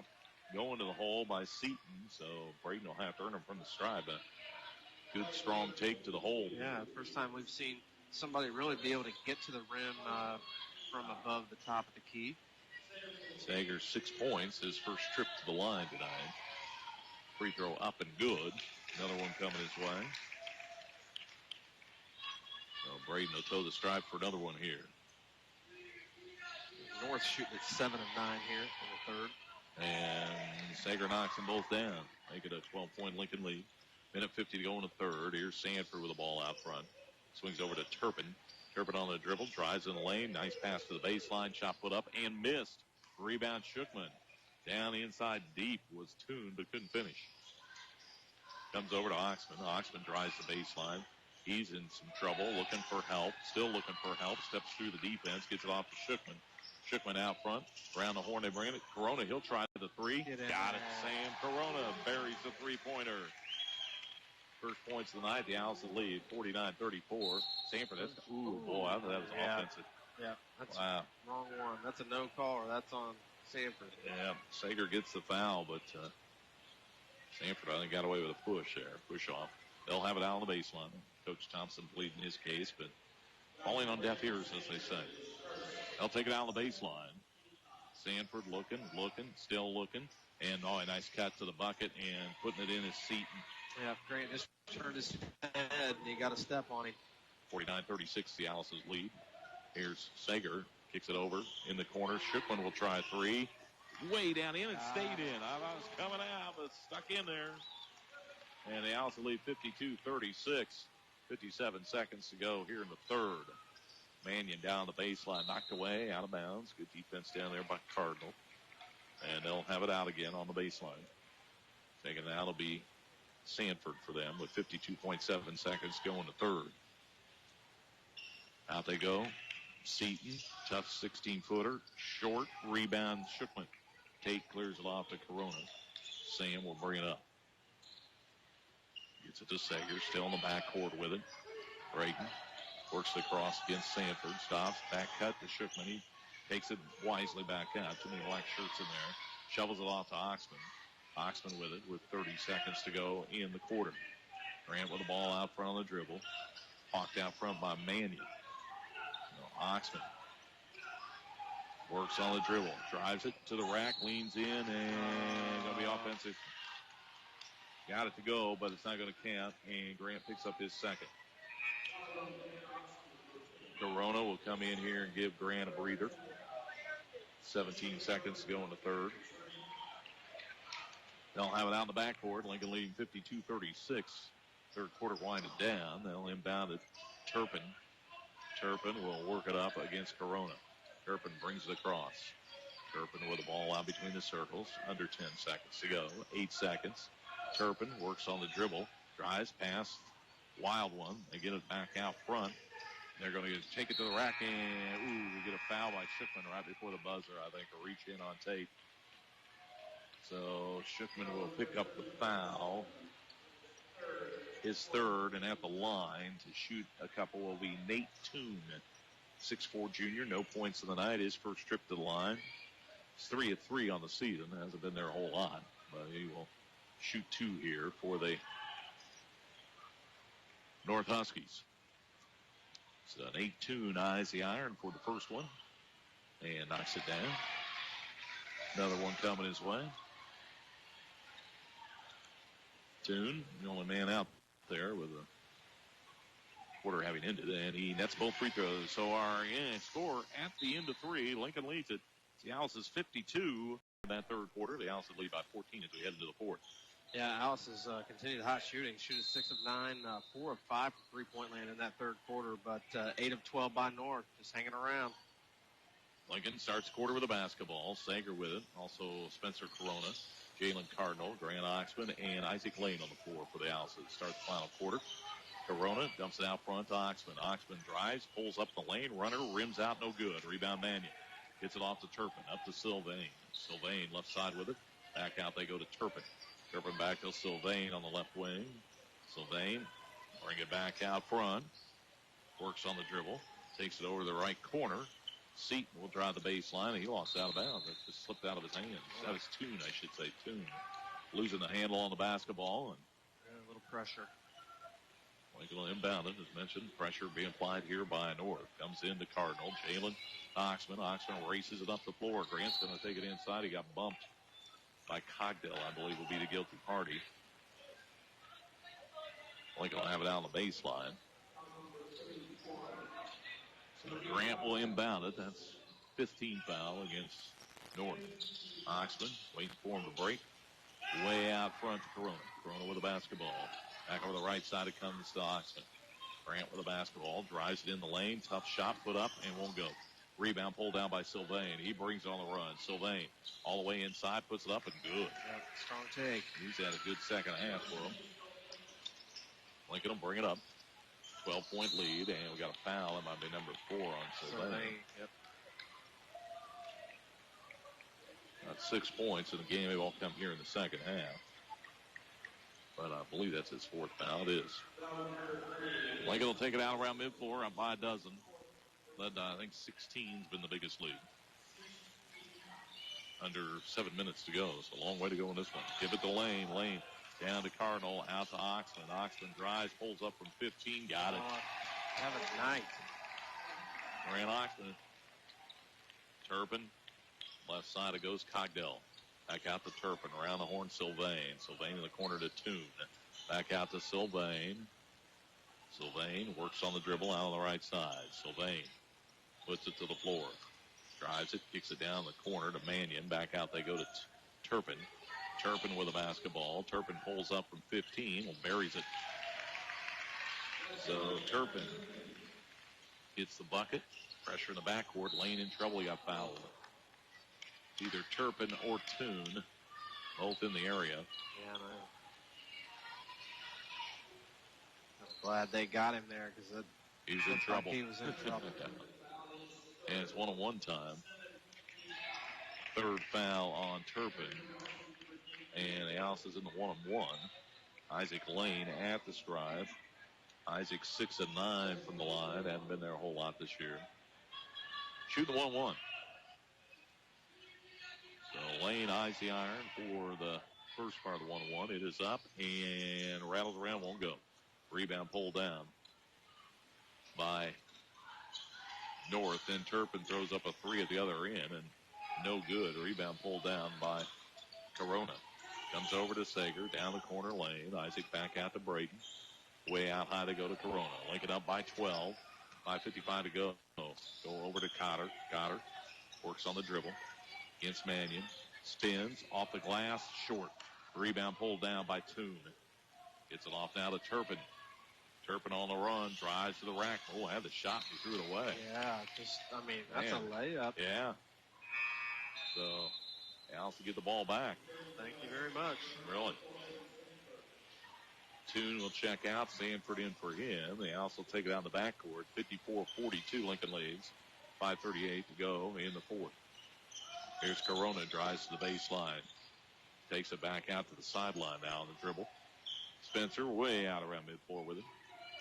Going to the hole by Seaton. So Braden will have to earn him from the stride. But good, strong take to the hole. Yeah, first time we've seen somebody really be able to get to the rim from above the top of the key. Sager 6 points. His first trip to the line tonight. Free throw up and good. Another one coming his way. So Braden will toe the stripe for another one here. North shooting at 7 of 9 here in the third. And Sager knocks them both down. Make it a 12-point Lincoln lead. Minute 50 to go in the third. Here's Sanford with the ball out front. Swings over to Turpin. Turpin on the dribble. Drives in the lane. Nice pass to the baseline. Shot put up and missed. Rebound Shookman. Down inside deep was Toon but couldn't finish. Comes over to Oxman. Oxman drives the baseline. He's in some trouble. Looking for help. Still looking for help. Steps through the defense. Gets it off to Shookman. Shookman out front. Around the horn they bring it. Corona, he'll try the three. Got it. Sam Corona buries the three-pointer. First points of the night. The Owls lead 49-34. Sanford, ooh, boy, I thought that was offensive. Yeah, that's wrong one. That's a no call, or that's on Sanford. Yeah, Sager gets the foul, but Sanford, I think, got away with a push there. Push off. They'll have it out on the baseline. Coach Thompson pleading his case, but falling on deaf ears, as they say. They'll take it out on the baseline. Sanford looking, still looking. And, a nice cut to the bucket and putting it in his seat. Yeah, Grant just turned his head, and he got a step on him. 49-36, the Alice's lead. Here's Sager. Kicks it over in the corner. Shookman will try three. Way down in and stayed in. I was coming out, but stuck in there. And the Alice lead 52-36. 57 seconds to go here in the third. Mannion down the baseline, knocked away, out of bounds. Good defense down there by Cardinal. And they'll have it out again on the baseline. Taking it out will be Sanford for them with 52.7 seconds to go in the third. Out they go. Seaton, tough 16-footer. Short rebound, Shookman. Tate clears it off to Corona. Sam will bring it up. Gets it to Sager, still in the backcourt with it. Braden works the cross against Sanford. Stops, back cut to Shookman. He takes it wisely back out. Too many black shirts in there. Shovels it off to Oxman. Oxman with it with 30 seconds to go in the quarter. Grant with the ball out front on the dribble. Hawked out front by Mannion. Oxman works on the dribble. Drives it to the rack. Leans in and going to be offensive. Got it to go, but it's not going to count. And Grant picks up his second. Corona will come in here and give Grant a breather. 17 seconds to go in the third. They'll have it out in the backcourt. Lincoln leading 52-36. Third quarter winded down. They'll inbound it. Turpin. Turpin will work it up against Corona. Turpin brings it across. Turpin with the ball out between the circles. Under 10 seconds to go. 8 seconds. Turpin works on the dribble. Drives past. Wild one. They get it back out front. They're going to take it to the rack, and we get a foul by Schickman right before the buzzer, I think, a reach in on tape. So Schickman will pick up the foul. His third, and at the line to shoot a couple will be Nate Toon, 6'4" junior, no points in the night. His first trip to the line. He's 3 of 3 on the season. Hasn't been there a whole lot, but he will shoot 2 here for the North Huskies. So Nate Toon eyes the iron for the first one and knocks it down. Another one coming his way. Toon, the only man out there with a quarter having ended, and he nets both free throws. So our score at the end of 3, Lincoln leads it. The Owls is 52 in that third quarter. The Owls lead by 14 as we head into the fourth. Yeah, Alice has continued hot shooting. Shooting 6 of 9, 4 of 5 from three-point land in that third quarter, but 8 of 12 by North, just hanging around. Lincoln starts the quarter with a basketball. Sager with it. Also Spencer Corona, Jalen Cardinal, Grant Oxman, and Isaac Lane on the floor for the Owls to start the final quarter. Corona dumps it out front to Oxman. Oxman drives, pulls up the lane. Runner rims out, no good. Rebound Mannion. Gets it off to Turpin. Up to Sylvain. Sylvain left side with it. Back out they go to Turpin. Turpin back to Sylvain on the left wing. Sylvain bring it back out front. Works on the dribble. Takes it over to the right corner. Seaton will drive the baseline, and he lost out of bounds. It just slipped out of his hands. That was Toon, I should say. Toon losing the handle on the basketball. And a little pressure. Lincoln will inbound it, as mentioned. Pressure being applied here by North. Comes into Cardinal. Jalen Oxman. Oxman races it up the floor. Grant's going to take it inside. He got bumped by Cogdell, I believe, will be the guilty party. Lincoln will have it out on the baseline. So Grant will inbound it. That's 15 foul against North. Oxman waiting for him to break. Way out front to Corona. Corona with the basketball. Back over the right side it comes to Oxman. Grant with the basketball. Drives it in the lane. Tough shot put up and won't go. Rebound pulled down by Sylvain. He brings it on the run. Sylvain all the way inside. Puts it up and good. Yep, strong take. He's had a good second half for him. Lincoln will bring it up. 12-point lead, and we got a foul. It might be number 4 on Sylvain. Yep. That's 6 points in the game. They all come here in the second half. But I believe that's his 4th foul. It is. Lincoln will take it out around mid-floor, up by a dozen. Led, I think, 16's been the biggest lead. Under 7 minutes to go. It's a long way to go in this one. Give it to Lane. Lane down to Cardinal, out to Oxman. Oxman drives, pulls up from 15, got it. Have a night. Grant Oxman. Turpin. Left side it goes Cogdell. Back out to Turpin. Around the horn, Sylvain. Sylvain in the corner to Toon. Back out to Sylvain. Sylvain works on the dribble out on the right side. Sylvain puts it to the floor. Drives it, kicks it down the corner to Mannion. Back out they go to Turpin. Turpin with a basketball. Turpin pulls up from 15 and buries it. So Turpin hits the bucket. Pressure in the backcourt. Lane in trouble. He got fouled. Either Turpin or Toon, both in the area. Yeah, man. I'm glad they got him there because he's in trouble. He was in trouble. And it's one-on-one time. 3rd foul on Turpin. And the Owls is in the one-on-one. Isaac Lane at the strive. Isaac 6 of 9 from the line. Hasn't been there a whole lot this year. Shoot the 1-1. So Lane eyes the iron for the first part of the 1-1. It is up and rattles around, won't go. Rebound pulled down by North. Then Turpin throws up a three at the other end, and no good. Rebound pulled down by Corona. Comes over to Sager, down the corner lane. Isaac back out to Braden. Way out high to go to Corona. Link it up by 12. 5:55 to go. Go over to Cotter. Cotter works on the dribble. Against Mannion. Spins off the glass. Short. Rebound pulled down by Toon. Gets it off now to Turpin. Turpin on the run. Drives to the rack. Oh, had the shot. He threw it away. Yeah, that's a layup. Yeah. So, Alice will get the ball back. Thank you very much. Really. Toon will check out. Sanford in for him. The Alice will take it out in the backcourt. 54-42, Lincoln leads. 5:38 to go in the fourth. Here's Corona. Drives to the baseline. Takes it back out to the sideline now on the dribble. Spencer way out around midcourt with it.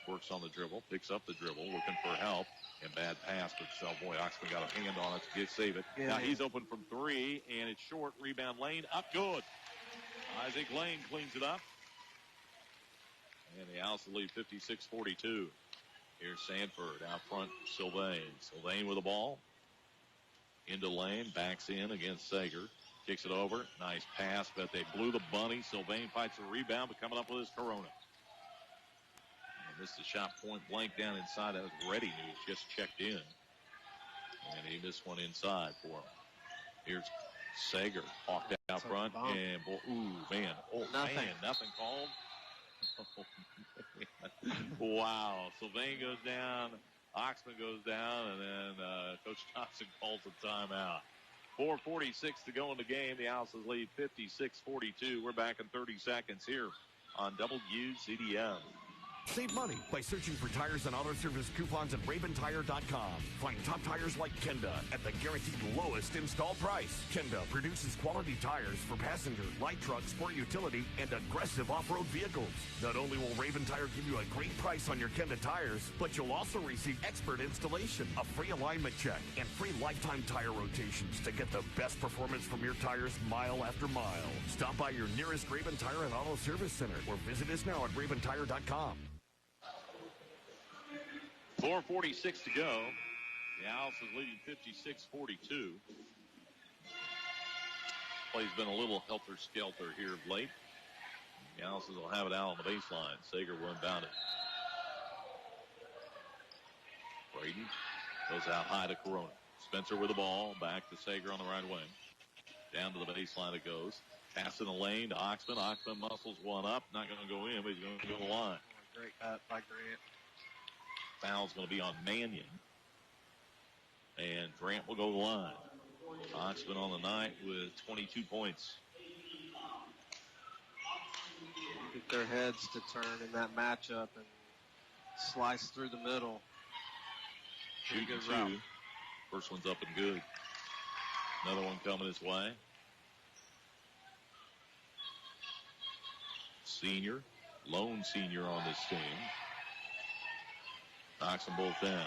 Works on the dribble. Picks up the dribble. Looking for help. And bad pass to himself. Boy, Oxman got a hand on it to save it. Yeah, now he's open from three, and it's short. Rebound Lane. Up good. Isaac Lane cleans it up. And the Alice lead 56-42. Here's Sanford out front. Sylvain. Sylvain with the ball. Into Lane. Backs in against Sager. Kicks it over. Nice pass, but they blew the bunny. Sylvain fights the rebound, but coming up with his Corona. And missed the shot point blank down inside. That was Reddy, who just checked in. And he missed one inside for him. Here's Sager. Hawked out front. And, boy, man. Oh, nothing. Man, nothing called. Wow. Sylvain goes down. Oxman goes down. And then Coach Thompson calls a timeout. 4:46 to go in the game. The Alice's lead 56-42. We're back in 30 seconds here on WCDM. Save money by searching for tires and auto service coupons at RavenTire.com. Find top tires like Kenda at the guaranteed lowest install price. Kenda produces quality tires for passenger, light truck, sport utility, and aggressive off-road vehicles. Not only will Raven Tire give you a great price on your Kenda tires, but you'll also receive expert installation, a free alignment check, and free lifetime tire rotations to get the best performance from your tires mile after mile. Stop by your nearest Raven Tire and Auto Service Center or visit us now at RavenTire.com. 4:46 to go. The Alice is leading 56-42. Play's been a little helter-skelter here of late. The Alice's will have it out on the baseline. Sager will inbound it. Braden goes out high to Corona. Spencer with the ball. Back to Sager on the right wing. Down to the baseline it goes. Pass in the lane to Oxman. Oxman muscles one up. Not going to go in, but he's going to go to the line. Great cut by Grant. Foul's going to be on Mannion. And Grant will go to the line. Oxman on the night with 22 points. Get their heads to turn in that matchup and slice through the middle. Shooting good two. route. First one's up and good. Another one coming his way. Senior. Lone senior on this team. Knocks them both down.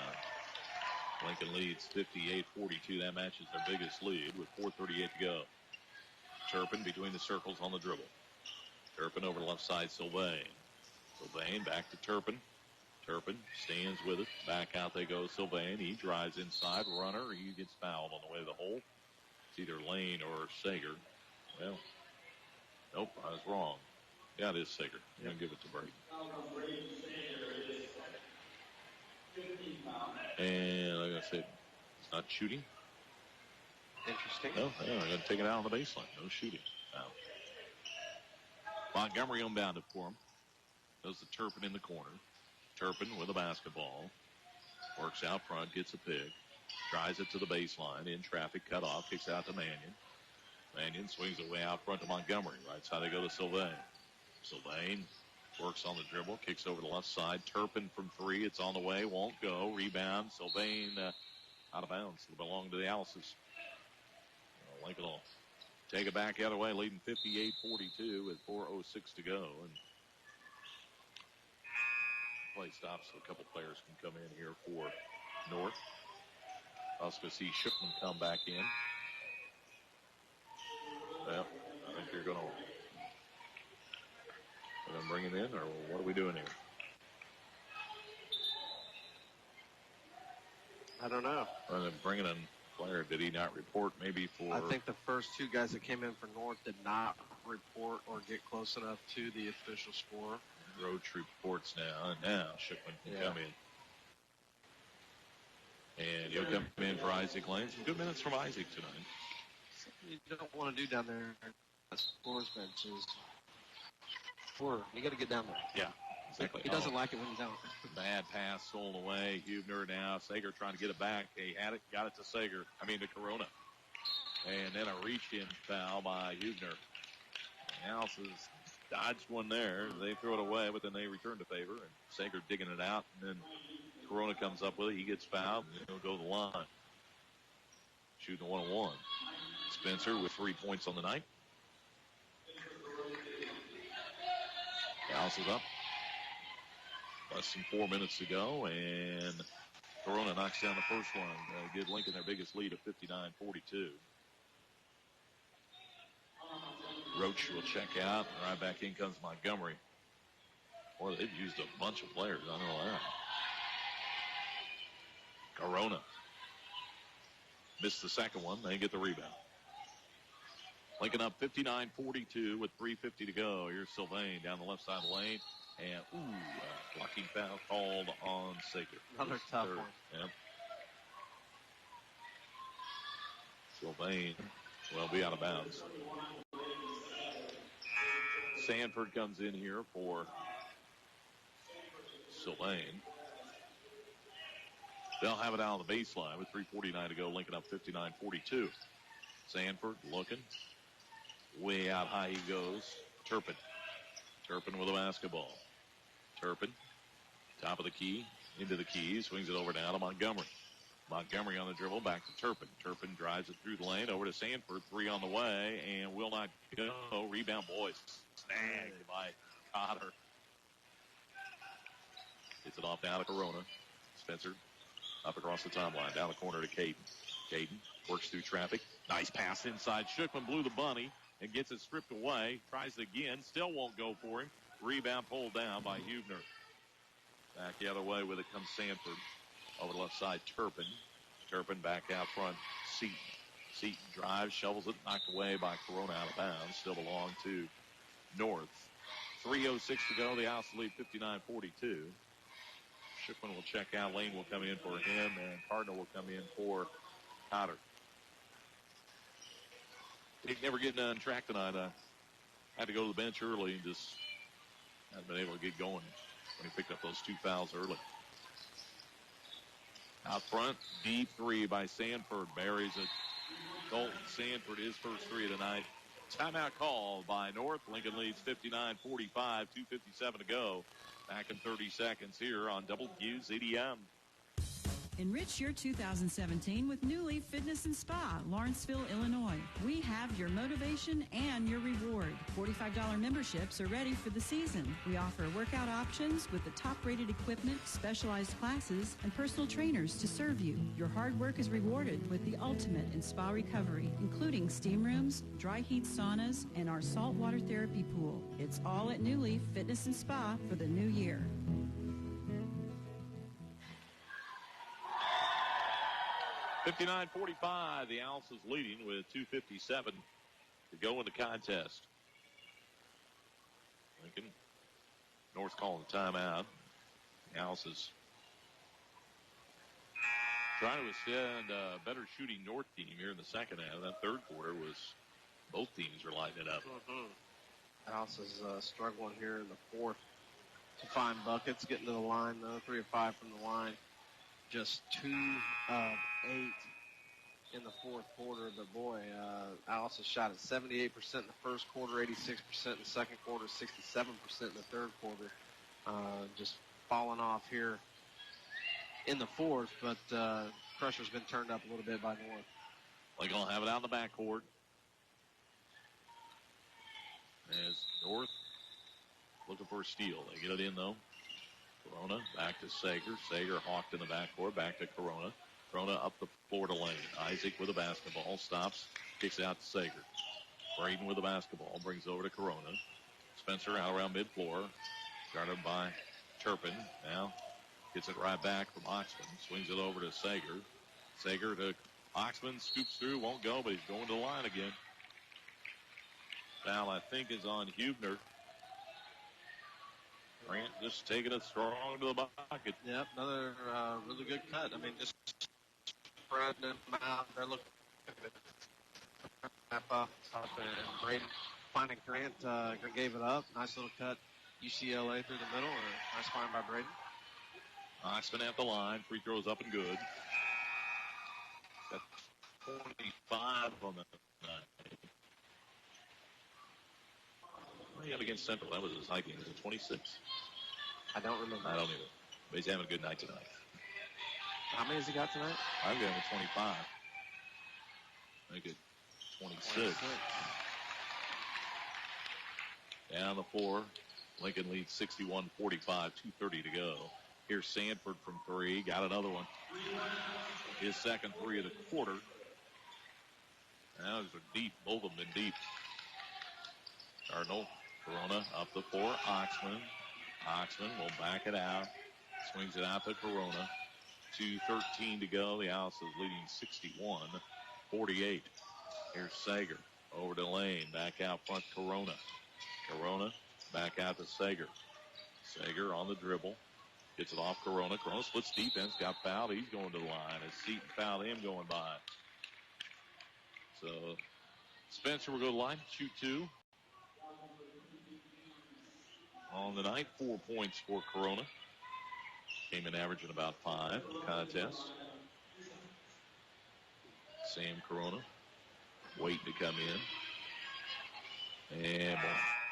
Lincoln leads 58-42. That matches their biggest lead with 4:38 to go. Turpin between the circles on the dribble. Turpin over the left side, Sylvain. Sylvain back to Turpin. Turpin stands with it. Back out they go, Sylvain. He drives inside. Runner. He gets fouled on the way to the hole. It's either Lane or Sager. Well, nope, I was wrong. Yeah, it is Sager. I'm going to give it to Brady. And like I said, it's not shooting. Interesting. No, I'm going to take it out on the baseline. No shooting. Foul. Montgomery unbounded for him. Does the Turpin in the corner. Turpin with a basketball. Works out front, gets a pick. Drives it to the baseline. In traffic, cut off. Kicks out to Mannion. Mannion swings it way out front to Montgomery. Right side they go to Sylvain. Sylvain works on the dribble. Kicks over the left side. Turpin from three. It's on the way. Won't go. Rebound. Sylvain out of bounds. It'll belong to the Alice's. Lincoln will take it back the other way, leading 58-42 with 4:06 to go. And play stops so a couple players can come in here for North. Also see Shipman come back in. Well, I think they're going to bring him in, or what are we doing here? I don't know. Bringing in player, did he not report maybe for... I think the first two guys that came in for North did not report or get close enough to the official score. Roach reports now, and now Schickman can come in. And he'll come in for Isaac Lane. Some good minutes from Isaac tonight. Something you don't want to do down there at scores bench is you got to get down there. Yeah, exactly. He doesn't like it when he's out. Bad pass stolen away. Hubner now. Sager trying to get it back. He had it, got it to Sager. To Corona. And then a reach-in foul by Hubner. Houses dodged one there. They throw it away, but then they return to favor. And Sager digging it out, and then Corona comes up with it. He gets fouled, and he'll go to the line. Shooting a 1-on-1. Spencer with 3 points on the night. House is up. Less than 4 minutes to go, and Corona knocks down the first one. Give Lincoln their biggest lead of 59-42. Roach will check out. Right back in comes Montgomery. Boy, they've used a bunch of players. I know that. Corona missed the second one. They get the rebound. Lincoln up 59-42 with 3:50 to go. Here's Sylvain down the left side of the lane. And, blocking foul called on Sager. Another tough one. Yep. Sylvain will be out of bounds. Sanford comes in here for Sylvain. They'll have it out on the baseline with 3:49 to go. Lincoln up 59-42. Sanford looking. Way out high he goes. Turpin. Turpin with a basketball. Turpin, top of the key, into the key, swings it over now to Montgomery. Montgomery on the dribble, back to Turpin. Turpin drives it through the lane, over to Sanford, three on the way, and will not go. Rebound, boys. Snagged by Cotter. Gets it off now to Corona. Spencer up across the timeline, down the corner to Caden. Caden works through traffic. Nice pass inside. Schickman blew the bunny and gets it stripped away. Tries it again, still won't go for him. Rebound pulled down by Hubner. Back the other way with it comes Sanford. Over the left side, Turpin. Turpin back out front, Seaton. Seaton drives, shovels it, knocked away by Corona out of bounds. Still belong to North. 3:06 to go. The House lead 59-42. Schickman will check out. Lane will come in for him, and Cardinal will come in for Cotter. He's never getting on track tonight. Had to go to the bench early and just hadn't been able to get going when he picked up those two fouls early. Out front, deep three by Sanford. Buries it. Colton Sanford, his first three of the night. Timeout called by North. Lincoln leads 59-45, 2:57 to go. Back in 30 seconds here on WZDM. Enrich your 2017 with New Leaf Fitness and Spa, Lawrenceville, Illinois. We have your motivation and your reward. $45 memberships are ready for the season. We offer workout options with the top-rated equipment, specialized classes, and personal trainers to serve you. Your hard work is rewarded with the ultimate in spa recovery, including steam rooms, dry heat saunas, and our saltwater therapy pool. It's all at New Leaf Fitness and Spa for the new year. 59-45, the Owls is leading with 2:57 to go in the contest. Lincoln, North calling the timeout. The Owls is trying to withstand a better shooting North team here in the second half. That third quarter was both teams are lighting it up. House is struggling here in the fourth to find buckets. Getting to the line, though. 3 of 5 from the line. Just 2 of 8 in the fourth quarter. But, boy, Alice has shot at 78% in the first quarter, 86% in the second quarter, 67% in the third quarter. Just falling off here in the fourth, but pressure's been turned up a little bit by North. Lincoln will have it out in the backcourt. As North looking for a steal. They get it in, though. Corona back to Sager. Sager hawked in the backcourt. Back to Corona. Corona up the floor to Lane. Isaac with a basketball. Stops. Kicks out to Sager. Braden with a basketball. Brings over to Corona. Spencer out around mid-floor. Guarded by Turpin. Now gets it right back from Oxman. Swings it over to Sager. Sager to Oxman. Scoops through. Won't go, but he's going to the line again. Foul, I think, is on Hubner. Grant just taking it strong to the bucket. Yep, another really good cut. I mean, just spreading them out. They're looking at it. Up and Braden finding Grant. Grant gave it up. Nice little cut. UCLA through the middle. Nice find by Braden. Oxman at the line. Free throws up and good. Got 25 on the night. What do you have against Central? That was his high game. Was it 26? I don't remember. I don't either. But he's having a good night tonight. How many has he got tonight? I've got him at 25. Make it 26. Down the floor. Lincoln leads 61-45, 2:30 to go. Here's Sanford from three. Got another one. His second three of the quarter. Now those are deep. Both of them been deep. Cardinal, Corona up the floor. Oxman. Oxman will back it out. Swings it out to Corona. 2:13 to go. The Alice is leading 61-48. Here's Sager. Over to Lane. Back out front, Corona. Corona back out to Sager. Sager on the dribble. Gets it off Corona. Corona splits defense. Got fouled. He's going to the line. As Seton fouled him going by. So Spencer will go to the line. Shoot two. On the night, 4 points for Corona. Came in averaging about 5 contest. Sam Corona waiting to come in. And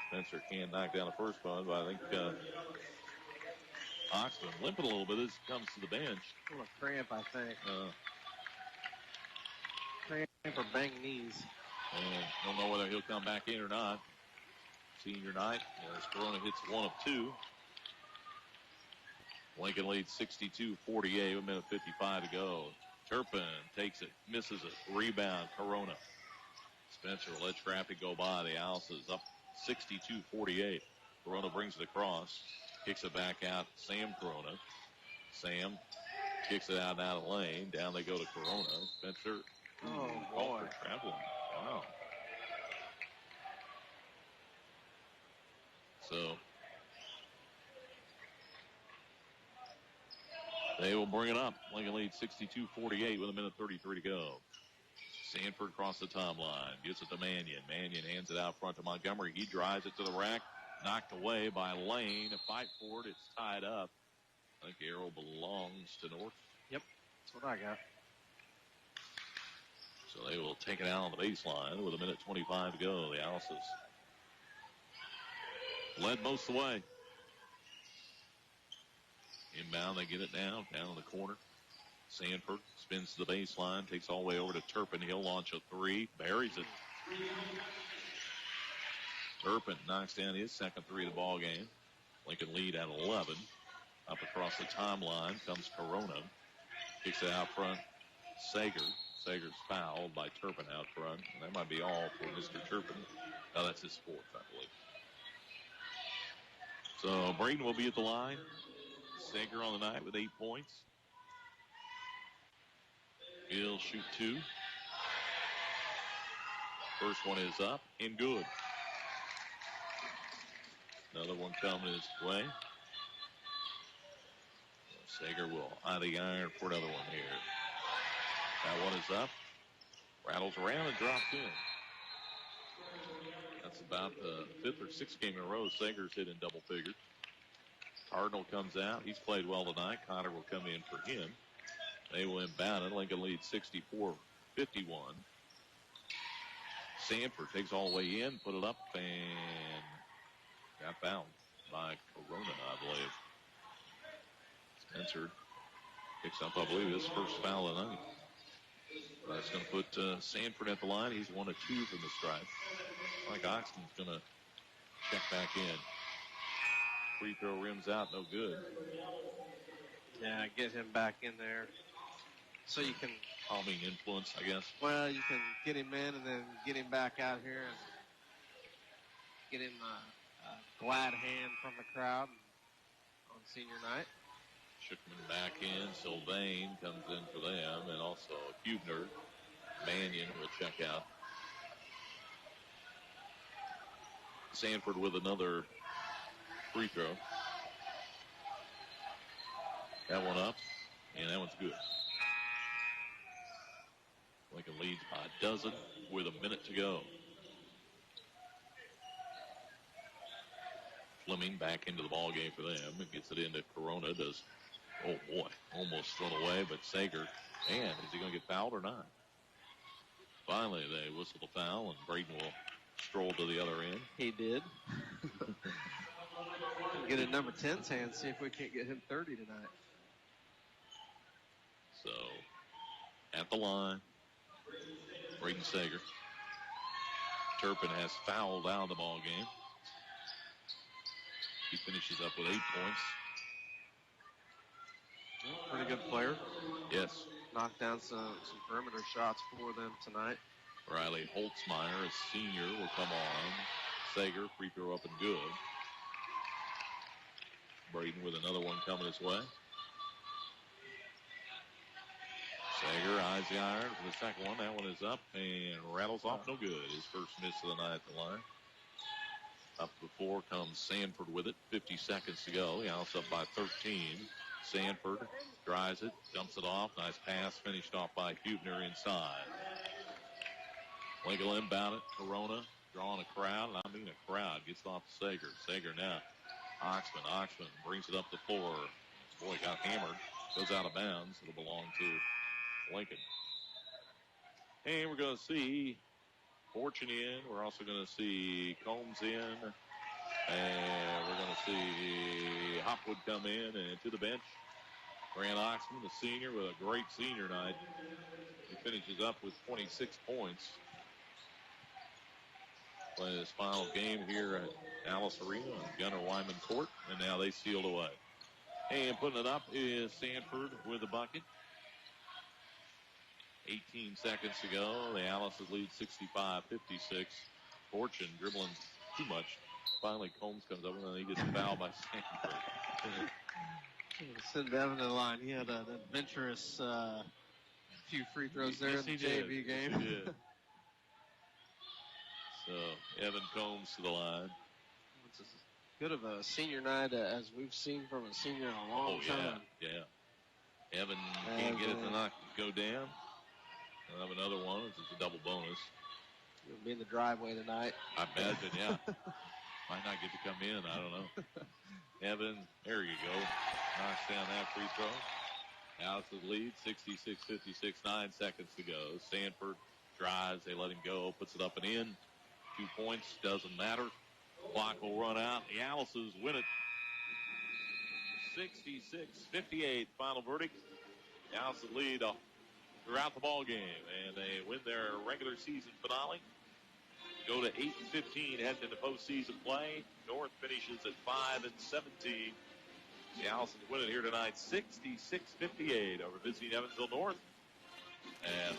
Spencer can't knock down the first one, but I think Oxman limping a little bit as he comes to the bench. A little cramp, I think. Cramp or bang knees. And don't know whether he'll come back in or not. Senior night, as Corona hits one of two. Lincoln leads 62-48, 1 minute 55 to go. Turpin takes it, misses it. Rebound, Corona. Spencer will let traffic go by. The Alice is up 62-48. Corona brings it across. Kicks it back out. Sam Corona. Sam kicks it out the lane. Down they go to Corona. Spencer. Oh, boy. Traveling. Wow. So they will bring it up. Lincoln leads 62-48 with 1 minute 33 to go. Sanford across the timeline. Gets it to Mannion. Mannion hands it out front to Montgomery. He drives it to the rack. Knocked away by Lane. A fight for it. It's tied up. I think the arrow belongs to North. Yep, that's what I got. So they will take it out on the baseline with 1 minute 25 to go. The Alice's led most of the way. Inbound, they get it down in the corner. Sanford spins to the baseline, takes all the way over to Turpin. He'll launch a three, buries it. Turpin knocks down his second three of the ball game. Lincoln lead at 11. Up across the timeline comes Corona. Kicks it out front. Sager. Sager's fouled by Turpin out front. And that might be all for Mr. Turpin. No, that's his fourth, I believe. So Braden will be at the line. Sager on the night with 8 points. He'll shoot two. First one is up and good. Another one coming his way. Sager will eye the iron for another one here. That one is up. Rattles around and drops in. That's about the 5th or 6th game in a row Sager's hit in double figures. Cardinal comes out. He's played well tonight. Connor will come in for him. They will inbound it. Lincoln leads 64-51. Sanford takes all the way in, put it up, and got fouled by Corona, I believe. Spencer picks up, I believe, his first foul of the night. That's going to put Sanford at the line. He's 1 of 2 from the stripe. Mike Oxton's going to check back in. Free throw rims out, no good. Yeah, get him back in there so you can... Calming influence, I guess. Well, you can get him in and then get him back out here and get him glad hand from the crowd on senior night. Schickman back in. Sylvain comes in for them, and also Hubner. Mannion will check out. Sanford with another free throw. That one up, and that one's good. Lincoln leads by a dozen with a minute to go. Fleming back into the ball game for them. It gets it into Corona. Does, oh boy, almost thrown away, but Sager, man, is he going to get fouled or not? Finally, they whistle the foul, and Braden will stroll to the other end. He did. Get in number 10's hand, see if we can't get him 30 tonight. So, at the line, Braden Sager. Turpin has fouled out of the ball game. He finishes up with 8 points. Pretty good player. Yes. Knocked down some perimeter shots for them tonight. Riley Holtzmeyer, a senior, will come on. Sager, free throw up and good. Braden with another one coming his way. Sager eyes the iron for the second one. That one is up and rattles off no good. His first miss of the night at the line. Up before comes Sanford with it. 50 seconds to go. The Owls up by 13. Sanford drives it, dumps it off. Nice pass finished off by Hubner inside. Lincoln inbound it. Corona drawing a crowd, and I mean a crowd. Gets off to Sager. Sager now. Oxman brings it up the floor. Boy, got hammered. Goes out of bounds. It'll belong to Lincoln. And we're going to see Fortune in. We're also going to see Combs in. And we're going to see Hopwood come in and to the bench. Grant Oxman, the senior, with a great senior night. He finishes up with 26 points. Playing his final game here at Alice Arena on Gunnar Wyman Court. And now they sealed away. And putting it up is Sanford with the bucket. 18 seconds to go. The Alice's lead 65-56. Fortune dribbling too much. Finally, Combs comes up and then he gets fouled by Sanford. Send Evan to the line. He had an adventurous few free throws there in the JV game. Yes, he did. So, Evan Combs to the line. It's as good of a senior night as we've seen from a senior in a long time. Yeah. Evan can't get it to not go down. I'll have another one. It's a double bonus. He'll be in the driveway tonight. I imagine, yeah. Might not get to come in. I don't know. Evan, there you go. Knocks down that free throw. Alice's lead, 66-56, 9 seconds to go. Sanford drives. They let him go. Puts it up and in. 2 points. Doesn't matter. Clock will run out. The Alice's win it. 66-58. Final verdict. The Alice's lead throughout the ball game. And they win their regular season finale. Go to 8-15, head into postseason play. North finishes at 5-17. The Allisons win it here tonight, 66-58 over visiting Evansville North. And